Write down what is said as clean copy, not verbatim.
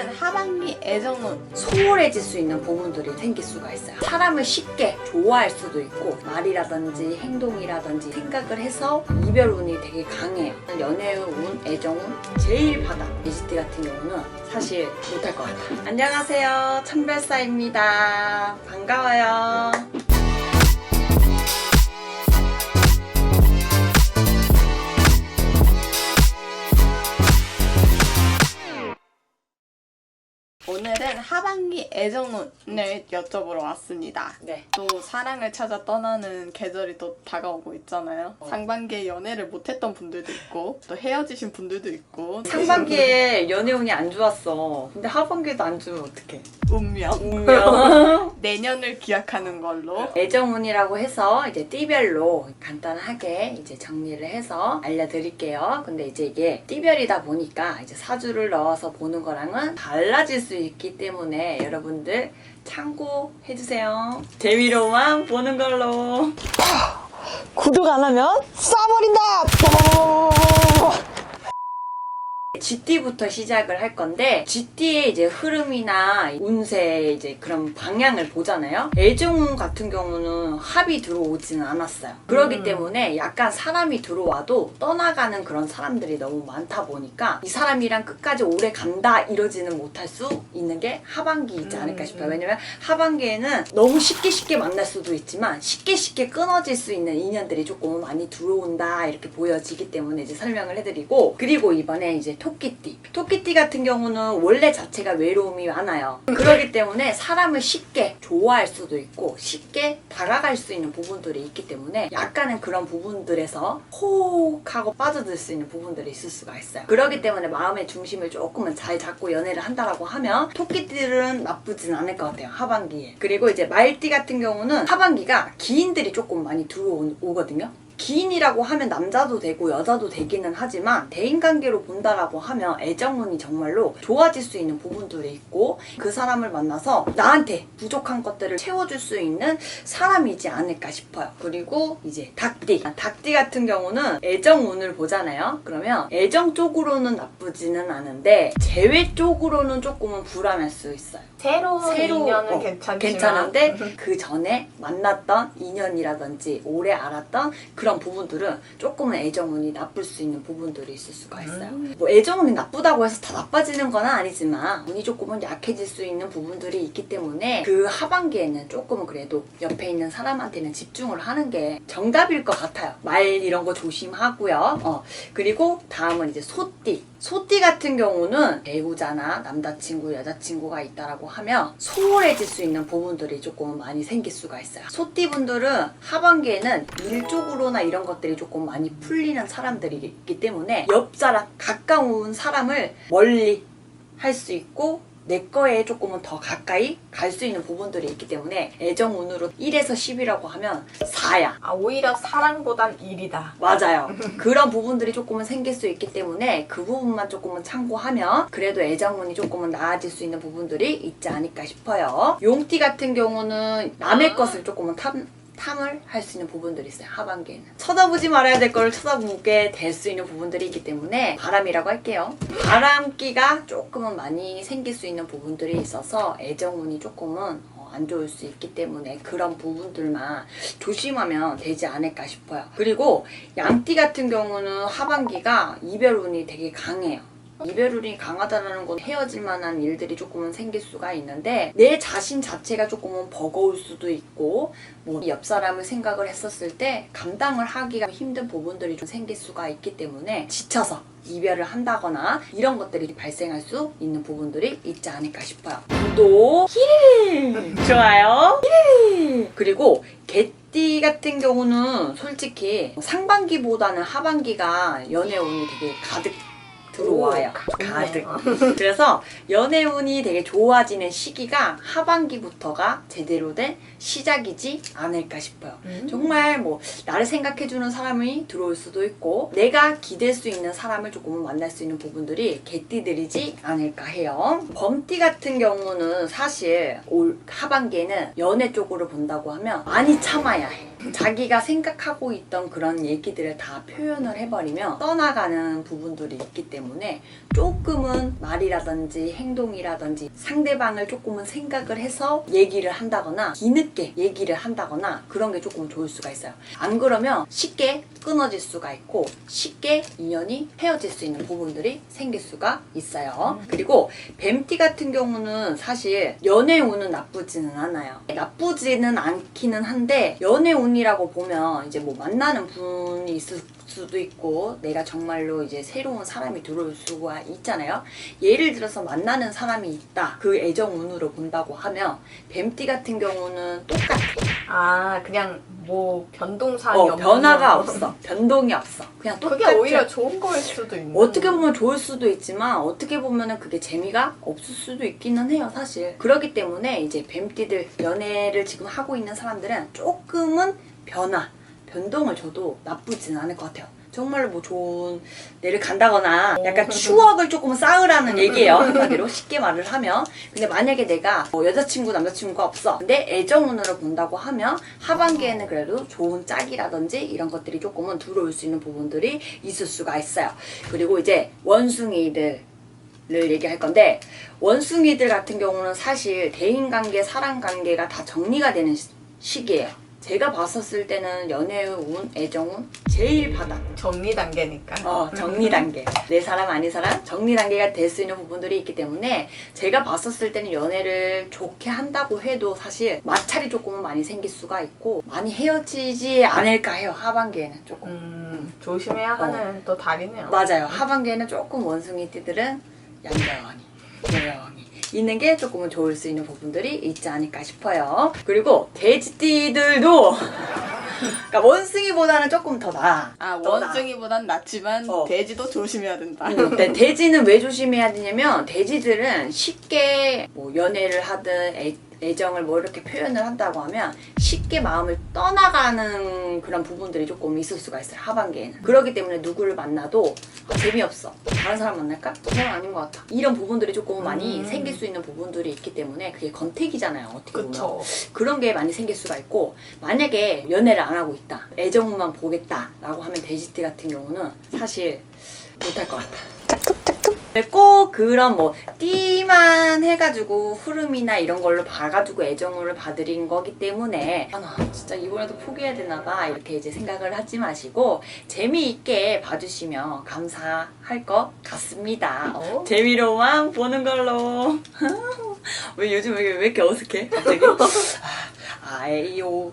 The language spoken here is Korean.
오늘은 하반기 애정운 소홀해질 수 있는 부분들이 생길 수가 있어요. 사람을 쉽게 좋아할 수도 있고 말이라든지 행동이라든지 생각을 해서 이별운이 되게 강해요. 연애운, 애정운 제일 바닥. 미지티 같은 경우는 사실 못할 것 같아요. 안녕하세요, 천별사입니다. 반가워요. 오늘은 하반기 애정운을 여쭤보러 왔습니다. 네. 또 사랑을 찾아 떠나는 계절이 또 다가오고 있잖아요. 상반기에 연애를 못했던 분들도 있고 또 헤어지신 분들도 있고. 상반기에 연애운이 안 좋았어. 근데 하반기에도 안 좋으면 어떡해. 운명. 내년을 기약하는 걸로. 애정운이라고 해서 이제 띠별로 간단하게 이제 정리를 해서 알려드릴게요. 근데 이제 이게 띠별이다 보니까 이제 사주를 넣어서 보는 거랑은 달라질 수 있기 때문에 여러분들 참고해주세요. 재미로만 보는 걸로. 구독 안 하면 쏴버린다! GT부터 시작을 할 건데, GT의 이제 흐름이나 운세 이제 그런 방향을 보잖아요. 애정운 같은 경우는 합이 들어오지는 않았어요. 그렇기 때문에 약간 사람이 들어와도 떠나가는 그런 사람들이 너무 많다 보니까 이 사람이랑 끝까지 오래 간다 이러지는 못할 수 있는 게 하반기이지 않을까 싶어요. 왜냐면 하반기에는 너무 쉽게 만날 수도 있지만 쉽게 끊어질 수 있는 인연들이 조금 많이 들어온다 이렇게 보여지기 때문에 이제 설명을 해드리고, 그리고 이번에 이제 토끼띠 같은 경우는 원래 자체가 외로움이 많아요. 그렇기 때문에 사람을 쉽게 좋아할 수도 있고 쉽게 다가갈 수 있는 부분들이 있기 때문에 약간은 그런 부분들에서 호흡 하고 빠져들 수 있는 부분들이 있을 수가 있어요. 그렇기 때문에 마음의 중심을 조금은 잘 잡고 연애를 한다라고 하면 토끼띠들은 나쁘진 않을 것 같아요, 하반기에. 그리고 이제 말띠 같은 경우는 하반기가 기인들이 조금 많이 들어오거든요. 기인이라고 하면 남자도 되고 여자도 되기는 하지만 대인관계로 본다라고 하면 애정운이 정말로 좋아질 수 있는 부분들이 있고, 그 사람을 만나서 나한테 부족한 것들을 채워줄 수 있는 사람이지 않을까 싶어요. 그리고 이제 닭띠 같은 경우는 애정운을 보잖아요. 그러면 애정 쪽으로는 나쁘지는 않은데 재회 쪽으로는 조금은 불안할 수 있어요. 새로운 인연은 괜찮은데 그 전에 만났던 인연이라든지 오래 알았던 그런 부분들은 조금은 애정운이 나쁠 수 있는 부분들이 있을 수가 있어요. 뭐 애정운이 나쁘다고 해서 다 나빠지는 건 아니지만 운이 조금은 약해질 수 있는 부분들이 있기 때문에 그 하반기에는 조금은 그래도 옆에 있는 사람한테는 집중을 하는 게 정답일 것 같아요. 말 이런 거 조심하고요. 그리고 다음은 이제 소띠 같은 경우는 배우자나 남자친구, 여자친구가 있다라고 하면 소홀해질 수 있는 부분들이 조금 많이 생길 수가 있어요. 소띠 분들은 하반기에는 일 쪽으로나 이런 것들이 조금 많이 풀리는 사람들이 있기 때문에 옆 사람, 가까운 사람을 멀리 할 수 있고 내 거에 조금은 더 가까이 갈 수 있는 부분들이 있기 때문에 애정운으로 1에서 10이라고 하면 4야. 오히려 사랑보단 일이다. 맞아요. 그런 부분들이 조금은 생길 수 있기 때문에 그 부분만 조금은 참고하면 그래도 애정운이 조금은 나아질 수 있는 부분들이 있지 않을까 싶어요. 용띠 같은 경우는 남의 것을 조금은 탐을 할 수 있는 부분들이 있어요. 하반기에는 쳐다보지 말아야 될 거를 쳐다보게 될 수 있는 부분들이 있기 때문에 바람이라고 할게요. 바람기가 조금은 많이 생길 수 있는 부분들이 있어서 애정운이 조금은 안 좋을 수 있기 때문에 그런 부분들만 조심하면 되지 않을까 싶어요. 그리고 양띠 같은 경우는 하반기가 이별운이 되게 강해요. 이별운이 강하다는 건 헤어질 만한 일들이 조금은 생길 수가 있는데 내 자신 자체가 조금은 버거울 수도 있고 뭐 옆 사람을 생각을 했었을 때 감당을 하기가 힘든 부분들이 좀 생길 수가 있기 때문에 지쳐서 이별을 한다거나 이런 것들이 발생할 수 있는 부분들이 있지 않을까 싶어요. 구독, 좋아요, 그리고 개띠 같은 경우는 솔직히 상반기보다는 하반기가 연애운이 되게 가득 들어와요. 가득. 그래서 연애운이 되게 좋아지는 시기가 하반기부터가 제대로 된 시작이지 않을까 싶어요. 정말 뭐 나를 생각해주는 사람이 들어올 수도 있고 내가 기댈 수 있는 사람을 조금은 만날 수 있는 부분들이 개띠들이지 않을까 해요. 범띠 같은 경우는 사실 올 하반기에는 연애 쪽으로 본다고 하면 많이 참아야 해. 자기가 생각하고 있던 그런 얘기들을 다 표현을 해버리면 떠나가는 부분들이 있기 때문에 조금은 말이라든지 행동이라든지 상대방을 조금은 생각을 해서 얘기를 한다거나 뒤늦게 얘기를 한다거나 그런 게 조금 좋을 수가 있어요. 안 그러면 쉽게 끊어질 수가 있고 쉽게 인연이 헤어질 수 있는 부분들이 생길 수가 있어요. 그리고 뱀띠 같은 경우는 사실 연애 운은 나쁘지는 않아요. 나쁘지는 않기는 한데 연애 운이라고 보면 이제 뭐 만나는 분이 있을 수도 있고 내가 정말로 이제 새로운 사람이 들어올 수가 있잖아요. 예를 들어서 만나는 사람이 있다. 그 애정 운으로 본다고 하면 뱀띠 같은 경우는 똑같아. 아, 그냥 뭐 변동사항이 없는 변화가 거. 없어. 변동이 없어. 그냥 그게 똑같아. 오히려 좋은 거일 수도 있는. 어떻게 보면 좋을 수도 있지만 어떻게 보면은 그게 재미가 없을 수도 있기는 해요, 사실. 그렇기 때문에 이제 뱀띠들 연애를 지금 하고 있는 사람들은 조금은 변동을 줘도 나쁘진 않을 것 같아요. 정말로 뭐 좋은 데를 간다거나 약간 추억을 조금 쌓으라는 얘기예요. 한마디로 쉽게 말을 하면. 근데 만약에 내가 뭐 여자친구 남자친구가 없어. 근데 애정운으로 본다고 하면 하반기에는 그래도 좋은 짝이라든지 이런 것들이 조금은 들어올 수 있는 부분들이 있을 수가 있어요. 그리고 이제 원숭이들 를 얘기할 건데 원숭이들 같은 경우는 사실 대인관계, 사랑관계가 다 정리가 되는 시기예요. 제가 봤었을 때는 연애운, 애정운 제일 바닥. 정리 단계니까. 정리 단계. 내 사람 아닌 사람 정리 단계가 될 수 있는 부분들이 있기 때문에 제가 봤었을 때는 연애를 좋게 한다고 해도 사실 마찰이 조금은 많이 생길 수가 있고 많이 헤어지지 않을까 해요. 하반기에는 조금. 조심해야 하는 또 달이네요. 맞아요. 하반기에는 조금 원숭이띠들은 조용히 있는 게 조금은 좋을 수 있는 부분들이 있지 않을까 싶어요. 그리고 돼지띠들도 그러니까 원숭이보다는 조금 더 나아. 아, 더 나아. 원숭이보단 낫지만 돼지도 조심해야 된다. 근데 돼지는 왜 조심해야 되냐면 돼지들은 쉽게 뭐 연애를 하든 애정을 뭐 이렇게 표현을 한다고 하면 쉽게 마음을 떠나가는 그런 부분들이 조금 있을 수가 있어요. 하반기에는. 그렇기 때문에 누구를 만나도 재미없어. 다른 사람 만날까? 그 사람 아닌 것 같아. 이런 부분들이 조금 많이 생길 수 있는 부분들이 있기 때문에 그게 건택이잖아요. 어떻게 보면. 그쵸. 그런 게 많이 생길 수가 있고 만약에 연애를 안 하고 있다. 애정만 보겠다라고 하면 돼지띠 같은 경우는 사실 못할 것 같아. 꼭 그런 뭐 띠만 해가지고 흐름이나 이런 걸로 봐가지고 애정을 받으린 거기 때문에 나 진짜 이번에도 포기해야 되나봐 이렇게 이제 생각을 하지 마시고 재미있게 봐주시면 감사할 것 같습니다. 재미로만 보는 걸로. 왜 요즘 왜 이렇게 어색해 갑자기? 아에요.